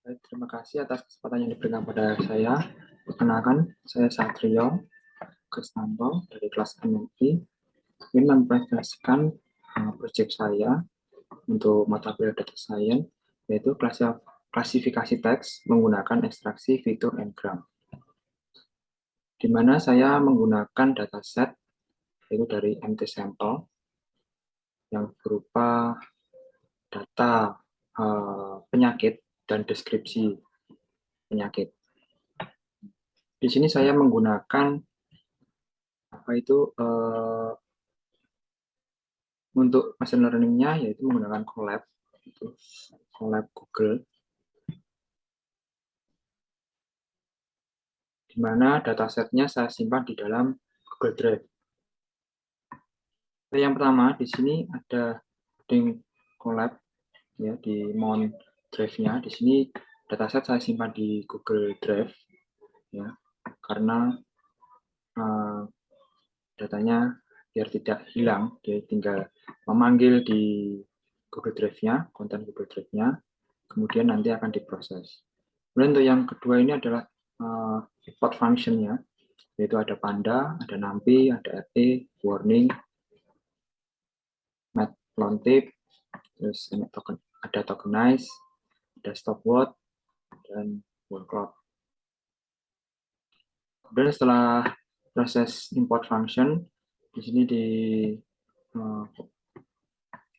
Baik, terima kasih atas kesempatan yang diberikan pada saya. Perkenalkan, saya Satrio Kristanto dari kelas MNI. Ingin mempresentasikan proyek saya untuk mata kuliah Data Science, yaitu klasifikasi teks menggunakan ekstraksi fitur n-gram, di mana saya menggunakan dataset yaitu dari MT Sample yang berupa data penyakit dan deskripsi penyakit. Di sini saya menggunakan untuk machine learning-nya yaitu menggunakan Colab, Colab Google, di mana datasetnya saya simpan di dalam Google Drive. Yang pertama di sini ada link Colab ya di mount drive-nya. Di sini dataset saya simpan di Google Drive ya, karena datanya biar tidak hilang, dia tinggal memanggil di Google Drive-nya, konten Google Drive-nya, kemudian nanti akan diproses. Kemudian untuk yang kedua ini adalah import function-nya, yaitu ada panda, ada numpy, ada rt, warning, matplotlib, terus ada tokenize, ada stopword, dan word clock. Kemudian setelah proses import function, di sini di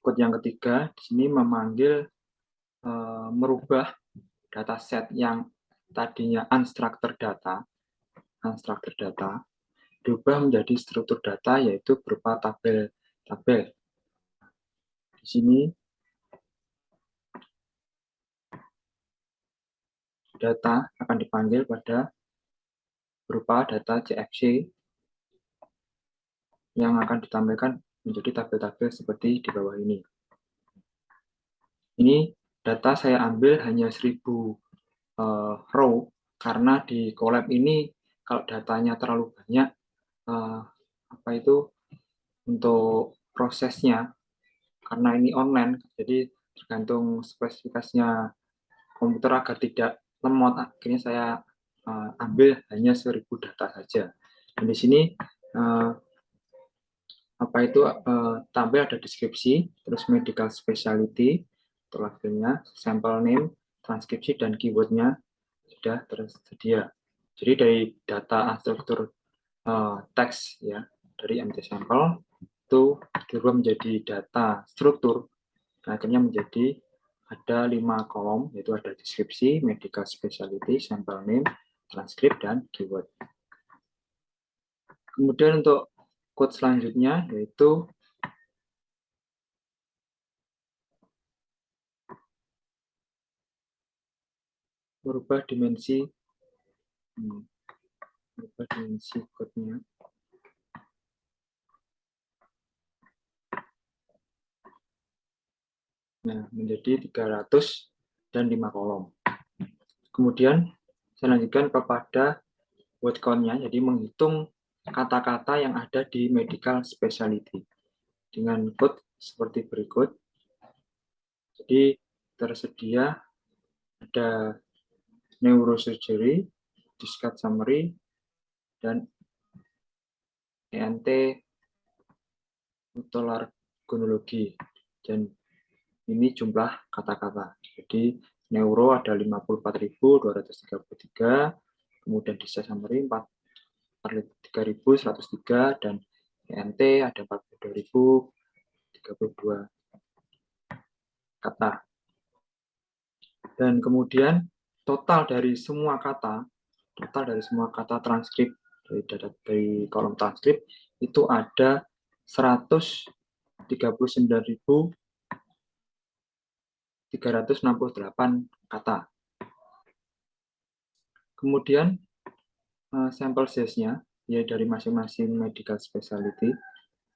code yang ketiga, di sini memanggil merubah dataset yang tadinya unstructured data diubah menjadi struktur data, yaitu berupa tabel-tabel. Di sini data akan dipanggil pada berupa data CFC yang akan ditampilkan menjadi tabel-tabel seperti di bawah ini. Ini data saya ambil hanya 1000 row, karena di Colab ini kalau datanya terlalu banyak, untuk prosesnya, karena ini online, jadi tergantung spesifikasinya komputer agar tidak lemot, akhirnya saya ambil hanya 1000 data saja. Dan di sini tampil ada deskripsi, terus medical specialty, labelnya, sample name, transkripsi, dan keywordnya sudah tersedia. Jadi dari data struktur teks ya dari MT Sample itu dirubah menjadi data struktur, akhirnya menjadi ada 5 kolom, yaitu ada deskripsi, medical specialty, sample name, transkrip, dan keyword. Kemudian untuk code selanjutnya yaitu merubah dimensi code-nya. Nah, menjadi 300 dan 5 kolom. Kemudian saya lanjutkan kepada word count-nya, jadi menghitung kata-kata yang ada di medical specialty dengan code seperti berikut. Jadi tersedia ada neurosurgery, discard summary, dan ENT otolargologi, dan ini jumlah kata-kata. Jadi neuro ada 54.233, kemudian discard summary 43.103, dan ENT ada 42.032 kata. Dan kemudian total dari semua kata transkrip dari kolom transkrip itu ada 139.368 kata. Kemudian sampel size-nya ya dari masing-masing medical specialty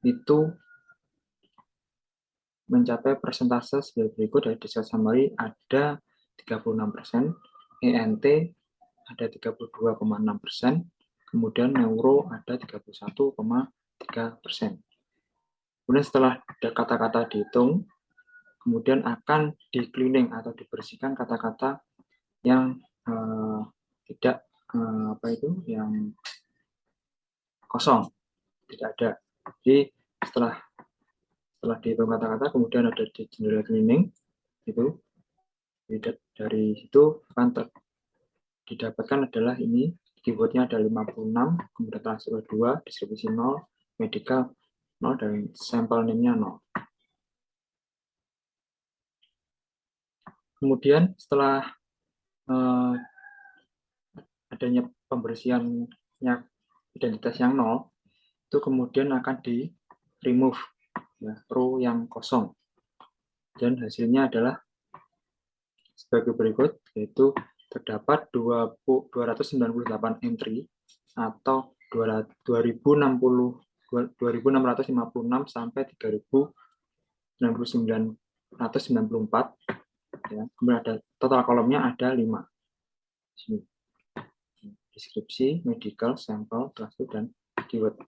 itu mencapai persentase sebagai berikut. Dari discard summary ada 36%, ENT ada 32,6%, kemudian neuro ada 31,3%. Kemudian setelah kata-kata dihitung, kemudian akan di-cleaning atau dibersihkan kata-kata yang tidak apa itu yang kosong, tidak ada. Jadi setelah dihitung kata-kata, kemudian ada di jendela cleaning itu, dari situ akan didapatkan adalah ini, keywordnya ada 56, kemudian transfer 2, deskripsi 0, medical 0, dan sampel name-nya 0. Kemudian setelah adanya pembersihannya identitas yang 0, itu kemudian akan di remove ya, row yang kosong, dan hasilnya adalah sebagai berikut, yaitu terdapat 298 entry atau 2.656 sampai 3.994 ya. Kemudian ada total kolomnya ada 5. Sini. Deskripsi, medical, sampel, transfer, dan keyword.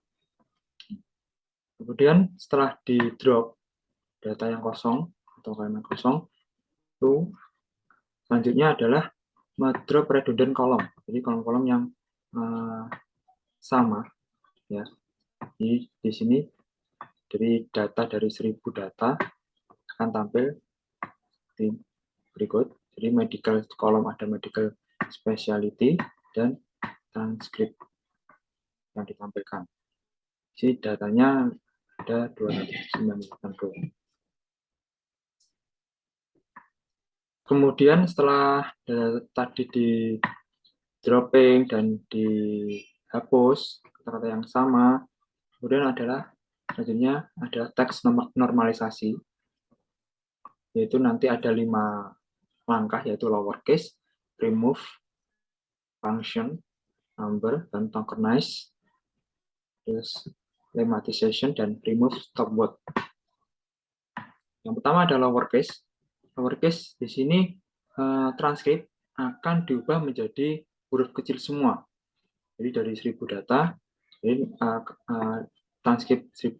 Kemudian setelah di drop data yang kosong atau kalimat kosong, itu selanjutnya adalah drop redundant column. Jadi kolom-kolom yang sama ya. Di sini dari data dari 1000 data akan tampil di berikut. Jadi medical column ada medical specialty dan transcript yang ditampilkan. Jadi datanya ada 290. Kemudian setelah tadi di dropping dan dihapus kata-kata yang sama, kemudian adalah selanjutnya ada teks normalisasi, yaitu nanti ada 5 langkah, yaitu lowercase, remove, function, number, dan tokenize, terus lemmatization, dan remove stopword. Yang pertama adalah lowercase. Lowercase di sini transkrip akan diubah menjadi huruf kecil semua. Jadi dari 1000 data, jadi transkrip 1000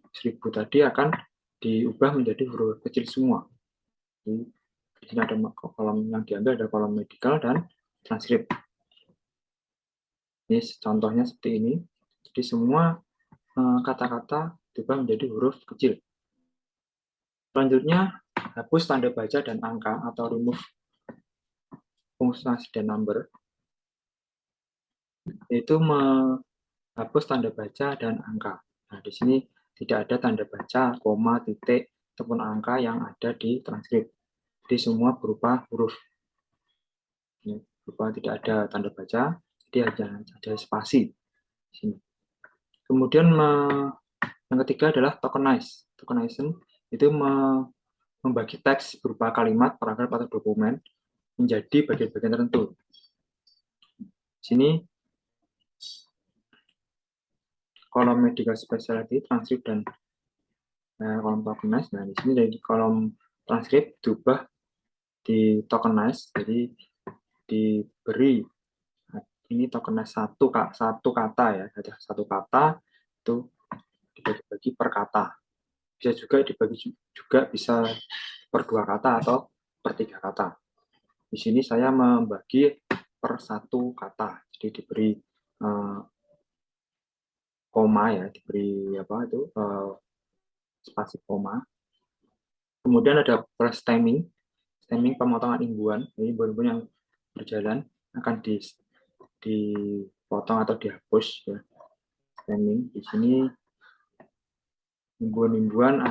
tadi akan diubah menjadi huruf kecil semua. Jadi di sini ada kolom yang diambil, ada kolom medical dan transkrip. Ini contohnya seperti ini. Jadi semua kata-kata diubah menjadi huruf kecil. Selanjutnya, hapus tanda baca dan angka atau remove punctuation dan number, yaitu menghapus tanda baca dan angka. Nah, di sini tidak ada tanda baca, koma, titik, ataupun angka yang ada di transkrip. Jadi semua berupa huruf. Berupa tidak ada tanda baca, jadi ada spasi. Sini. Kemudian yang ketiga adalah tokenize. Tokenization itu membagi teks berupa kalimat, paragraf, atau dokumen menjadi bagian-bagian tertentu. Sini kolom medical specialty, transkrip, dan kolom tokenize. Nah, di sini dari kolom transkrip diubah di tokenize, jadi diberi ini tokenize satu kata ya, ada satu kata itu dibagi-bagi per kata. Bisa juga dibagi juga bisa per 2 kata atau per 3 kata. Di sini saya membagi per 1 kata, jadi diberi koma ya, diberi apa itu spasi koma. Kemudian ada plus stemming pemotongan imbuhan, jadi imbuhan yang berjalan akan dipotong atau dihapus ya. Stemming di sini imbuhan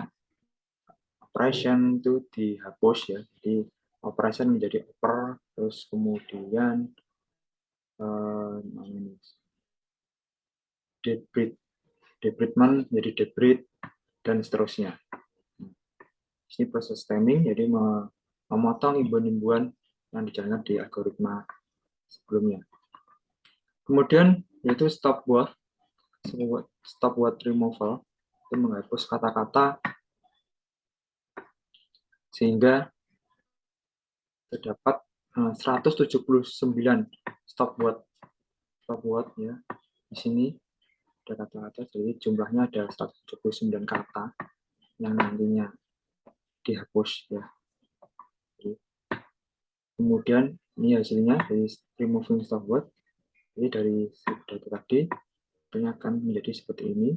operation itu dihapus ya, jadi operation menjadi oper, terus kemudian debridement menjadi debrid, dan seterusnya. Ini proses stemming, jadi memotong imbuhan-imbuhan yang dijalankan di algoritma sebelumnya. Kemudian yaitu stopword removal, itu menghapus kata-kata sehingga terdapat 179 stopword ya. Di sini ada kata-kata, jadi jumlahnya ada 179 kata yang nantinya dihapus ya. Kemudian ini hasilnya dari removing stop word. Jadi dari data tadi ini akan menjadi seperti ini.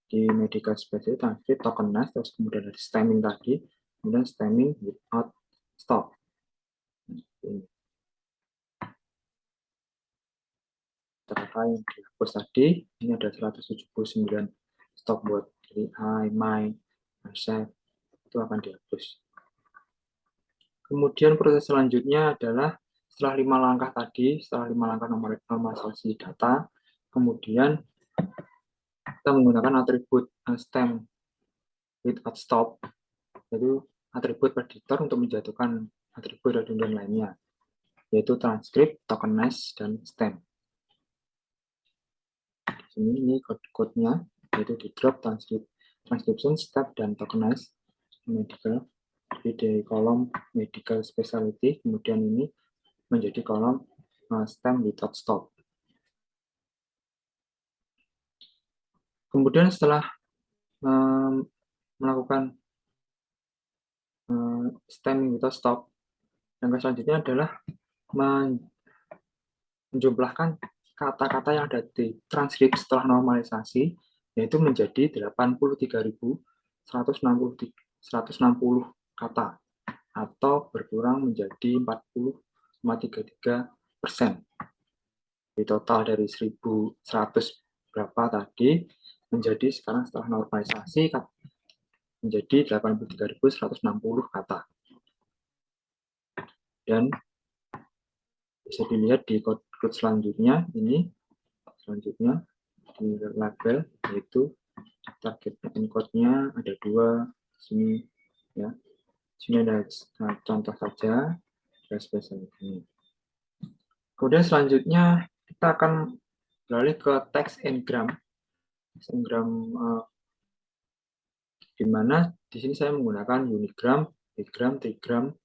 Di medical specialty transcript tokenized, terus kemudian dari stemming tadi, kemudian stemming without stop. Kata yang dihapus tadi, ini ada 179 stop word. Jadi I, my, myself, itu akan dihapus. Kemudian proses selanjutnya adalah setelah 5 langkah tadi, setelah 5 langkah normalisasi data, kemudian kita menggunakan atribut stem without stop, yaitu atribut prediktor untuk menjatuhkan atribut redundant lainnya, yaitu transcript, tokenize, dan stem. Di sini ini code-nya, yaitu di drop transcription, step, dan tokenize medical. Jadi dari kolom medical specialty, kemudian ini menjadi kolom stem without stop. Kemudian setelah melakukan stemming without stop, yang selanjutnya adalah menjumlahkan kata-kata yang ada di transkrip setelah normalisasi, yaitu menjadi 83.160 kata, atau berkurang menjadi 40,33%. Di total dari 1.100 berapa tadi, menjadi sekarang setelah normalisasi menjadi 83.160 kata. Dan bisa dilihat di code selanjutnya, ini selanjutnya di label, yaitu target encode-nya ada 2 sini ya. Sini ada contoh saja spesial ini. Kemudian selanjutnya kita akan beralih ke text engram. Text engram di mana di sini saya menggunakan unigram, bigram, trigram.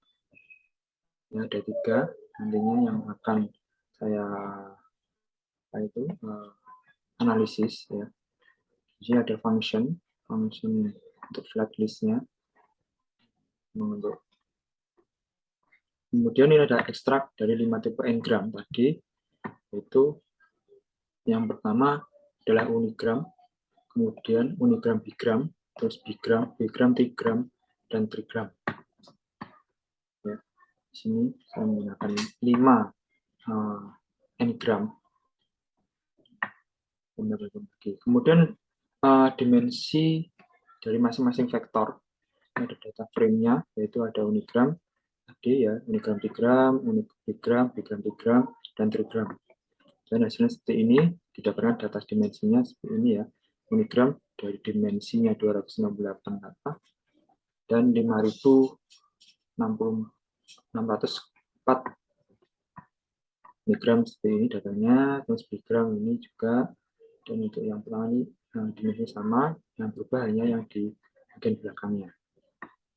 Ya, ada 3 nantinya yang akan saya analisis ya. Di sini ada function untuk flat list-nya. Kemudian ini ada ekstrak dari 5 tipe engram tadi, yaitu yang pertama adalah unigram, kemudian unigram bigram, terus bigram, trigram, dan trigram. Ya, di sini saya menggunakan 5 engram. Kemudian dimensi dari masing-masing vektor, ada data frame-nya, yaitu ada unigram, tadi ya, unigram bigram, bigram, trigram, dan trigram. Dan hasilnya seperti ini, didapatkan data dimensinya seperti ini ya. Unigram dari dimensinya 268 kata dan 5.604 unigram seperti ini datanya. Terus bigram ini juga, dan untuk yang pertama ini dimensi sama, yang berubah hanya yang di bagian belakangnya.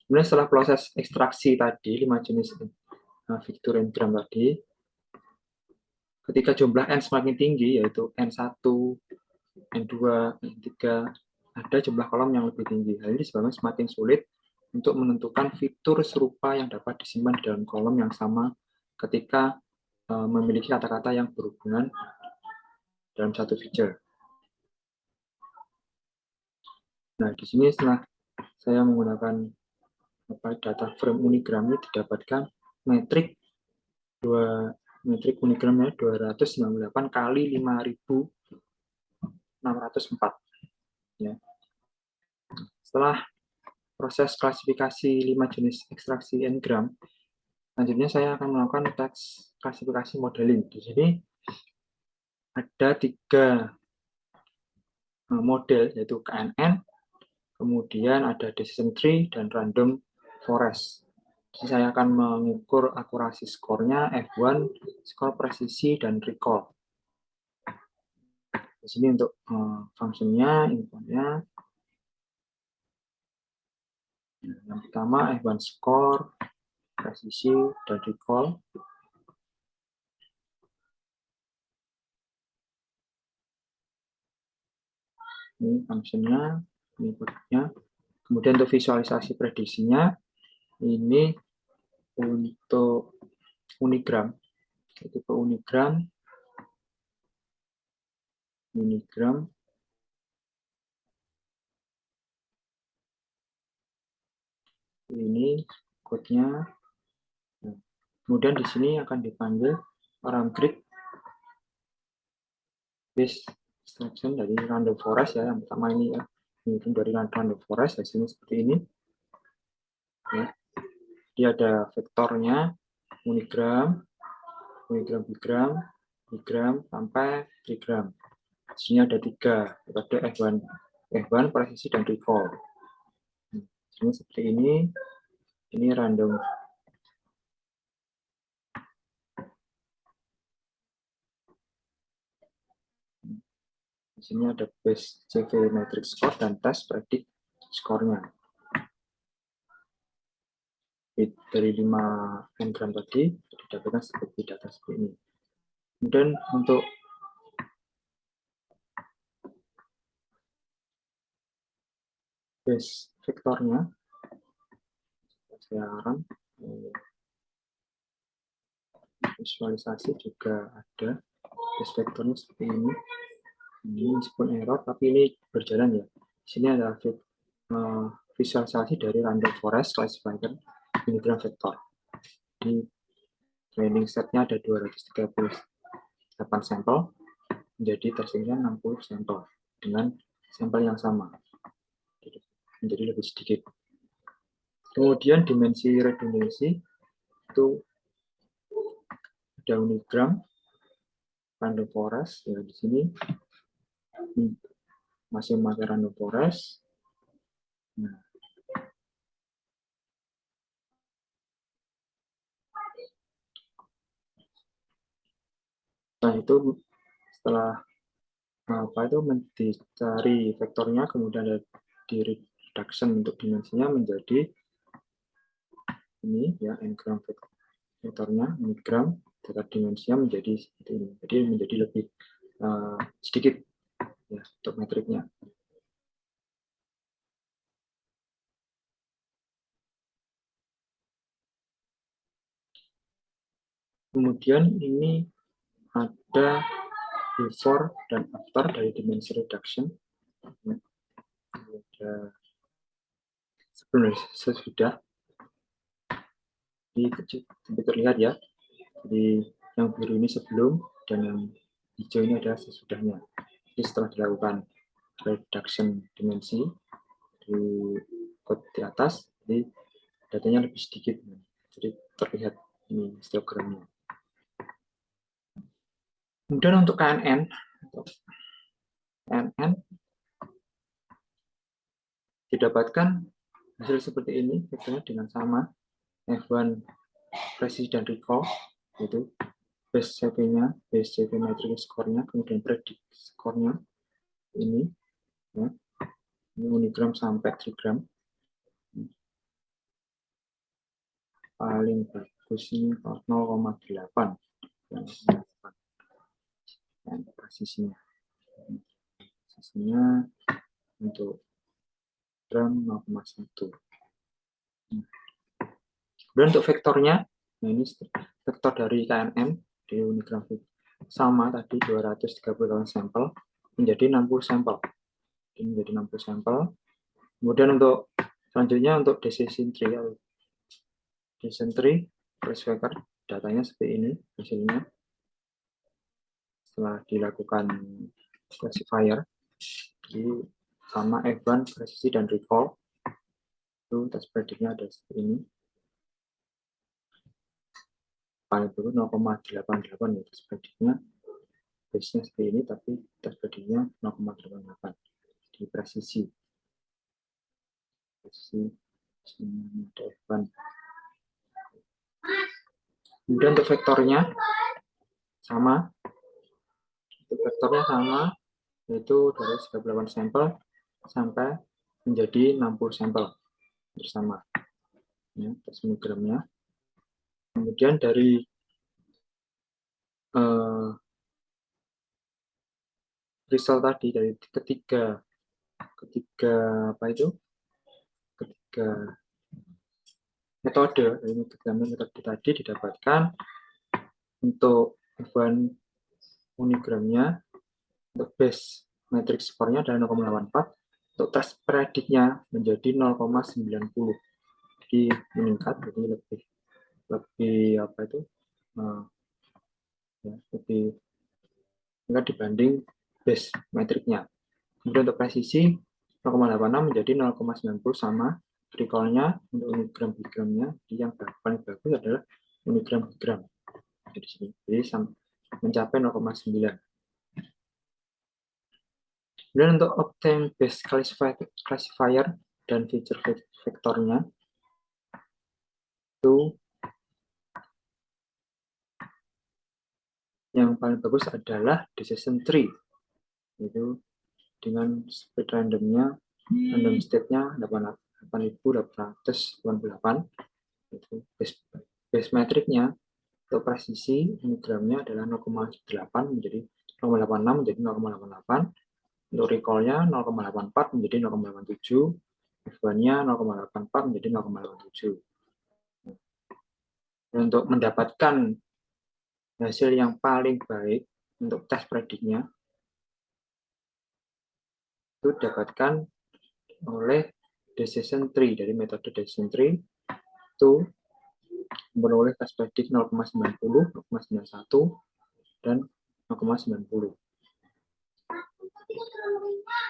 Kemudian setelah proses ekstraksi tadi 5 jenis fitur engram tadi, ketika jumlah n semakin tinggi, yaitu n1, n2, n3, ada jumlah kolom yang lebih tinggi. Hal ini disebabkan semakin sulit untuk menentukan fitur serupa yang dapat disimpan dalam kolom yang sama ketika memiliki kata-kata yang berhubungan dalam satu feature. Nah, di sini setelah saya menggunakan data frame unigram ini didapatkan metrik unigramnya 298 kali 5.604 ya. Setelah proses klasifikasi 5 jenis ekstraksi engram, selanjutnya saya akan melakukan teks klasifikasi modeling. Di sini ada 3 model, yaitu KNN, kemudian ada decision tree, dan random forest. Jadi saya akan mengukur akurasi skornya, F1, skor presisi, dan recall. Di sini untuk fungsinya, inputnya. Yang pertama F1 score, presisi, dan recall. Ini fungsinya, inputnya. Kemudian untuk visualisasi prediksinya, ini untuk unigram. Tipe unigram ini kodenya. Kemudian di sini akan dipanggil param grid base instruction dari random forest ya, yang pertama ini ya, ini dari random forest hasilnya seperti ini ya. Dia ada vektornya unigram, bigram sampai trigram. Di sini ada 3, ada F1, presisi dan recall. Ini seperti ini random. Di sini ada base CV matrix score dan test predict skornya. Dari 5 n-gram tadi didapatkan seperti data seperti ini. Kemudian untuk base vektornya, sekarang visualisasi juga ada base vektornya seperti ini. Ini meskipun error, tapi ini berjalan ya. Di sini ada visualisasi dari random forest classifier unigram vektor. Di training setnya ada 238 sampel, menjadi tersisa 60 sampel dengan sampel yang sama, menjadi lebih sedikit. Kemudian dimensi redundansi itu ada unigram, random forest ya, di sini masih memakai random forest. Nah itu setelah itu mencari vektornya, kemudian ada di reduction untuk dimensinya menjadi ini ya, n-gram vektornya unigram, data dimensinya menjadi seperti ini, jadi menjadi lebih sedikit ya untuk metriknya. Kemudian ini ada before dan after dari dimensi reduction. Ada sebelum sesudah. Ini terlihat ya. Jadi yang biru ini sebelum dan yang hijau ini adalah sesudahnya. Jadi setelah dilakukan reduction dimensi di code di atas, jadi datanya lebih sedikit. Jadi terlihat ini histogramnya. Kemudian untuk KNN didapatkan hasil seperti ini, vektornya dengan sama, F1 presisi dan recall, yaitu base CV-nya, base CV matrix score-nya, kemudian predict score-nya, ini, ya, ini unigram sampai trigram. Paling bagus ini 0,8 dan presisinya. Presisinya untuk gram 0,1. Kemudian untuk vektornya, nah ini vektor dari KNN di unigram sama tadi 238 sampel menjadi 60 sampel. Ini menjadi 60 sampel. Kemudian untuk selanjutnya untuk decision tree classifier datanya seperti ini hasilnya. Setelah dilakukan classifier, jadi sama F1 presisi dan recall, itu test predictnya ada seperti ini. Paling dulu 0,88 ya test predictnya, base-nya seperti ini, tapi test predictnya 0,88 di presisi. F1. Kemudian untuk vektornya sama, untuk vektornya sama, yaitu dari 38 sampel sampai menjadi 60 sampel bersama ya, semigramnya. Kemudian dari result tadi dari ketiga metode, dari metode tadi didapatkan untuk F1 unigramnya, untuk base matrix skornya adalah 0,84, untuk test prediknya menjadi 0,90. Jadi meningkat, jadi lebih apa itu, ya, lebih meningkat dibanding base matriknya. Kemudian untuk presisi 0,86 menjadi 0,90 sama. Recall-nya untuk unigram bigramnya, yang paling bagus adalah unigram bigram di sini. Jadi mencapai 0,9. Kemudian untuk obtain base classifier dan feature vektornya itu yang paling bagus adalah decision tree, itu dengan speed randomnya, random state-nya 8.888, itu base matriknya untuk presisi unigramnya adalah 0,8 menjadi 0,86 menjadi 0,88, untuk recall-nya 0,84 menjadi 0,87, F1-nya 0,84 menjadi 0,87. Dan untuk mendapatkan hasil yang paling baik untuk tes prediknya itu didapatkan oleh decision tree, dari metode decision tree itu memperoleh tes predik 0,90, 0,91, dan 0,90.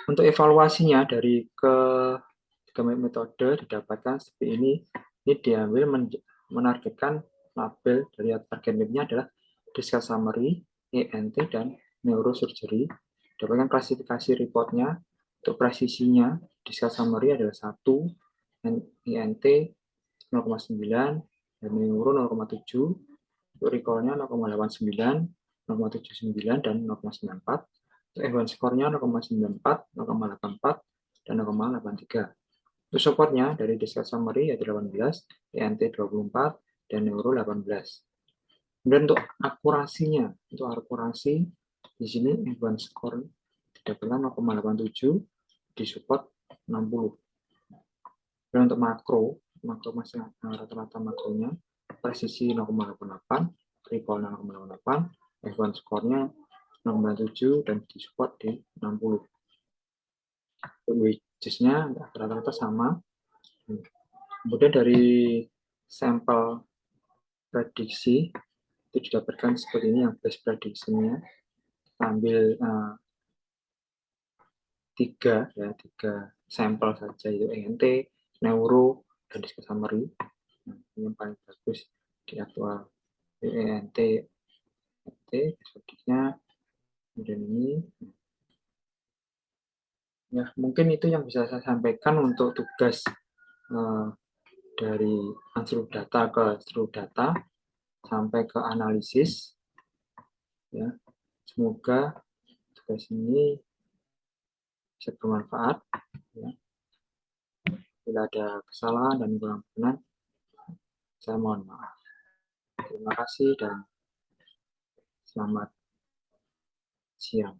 Untuk evaluasinya dari ketiga metode didapatkan seperti ini. Ini diambil menargetkan label dari target mapnya adalah Discal Summary, ENT, dan Neurosurgery. Dapatkan klasifikasi reportnya. Untuk presisinya, Discal Summary adalah 1, ENT 0,9, dan Neuro 0,7. Untuk recall-nya 0,89, 0,79, dan 0,94. Untuk F1 score-nya 0,94, 0,84, dan 0,83. Untuk support-nya dari Discal Summary yaitu 18, ENT 24, dan Neuro 18. Kemudian untuk akurasinya, untuk akurasi di sini F1 score didapatkan 0,87, di support 60. Dan untuk makro masih rata-rata makronya presisi 0,88, recall 0,88, F1 score-nya 0,7 dan di support di 60. Wages-nya rata-rata sama. Kemudian dari sampel prediksi itu didapatkan seperti ini, yang base prediction-nya ambil 3 sampel saja, yaitu ENT, Neuro, dan Discal Summary. Ini yang paling bagus di aktual ENT, prediknya. Kemudian ini, ya mungkin itu yang bisa saya sampaikan untuk tugas dari unstruct data ke struct data sampai ke analisis. Ya, semoga tugas ini bisa bermanfaat. Ya. Bila ada kesalahan dan kurang benar, saya mohon maaf. Terima kasih dan selamat siang.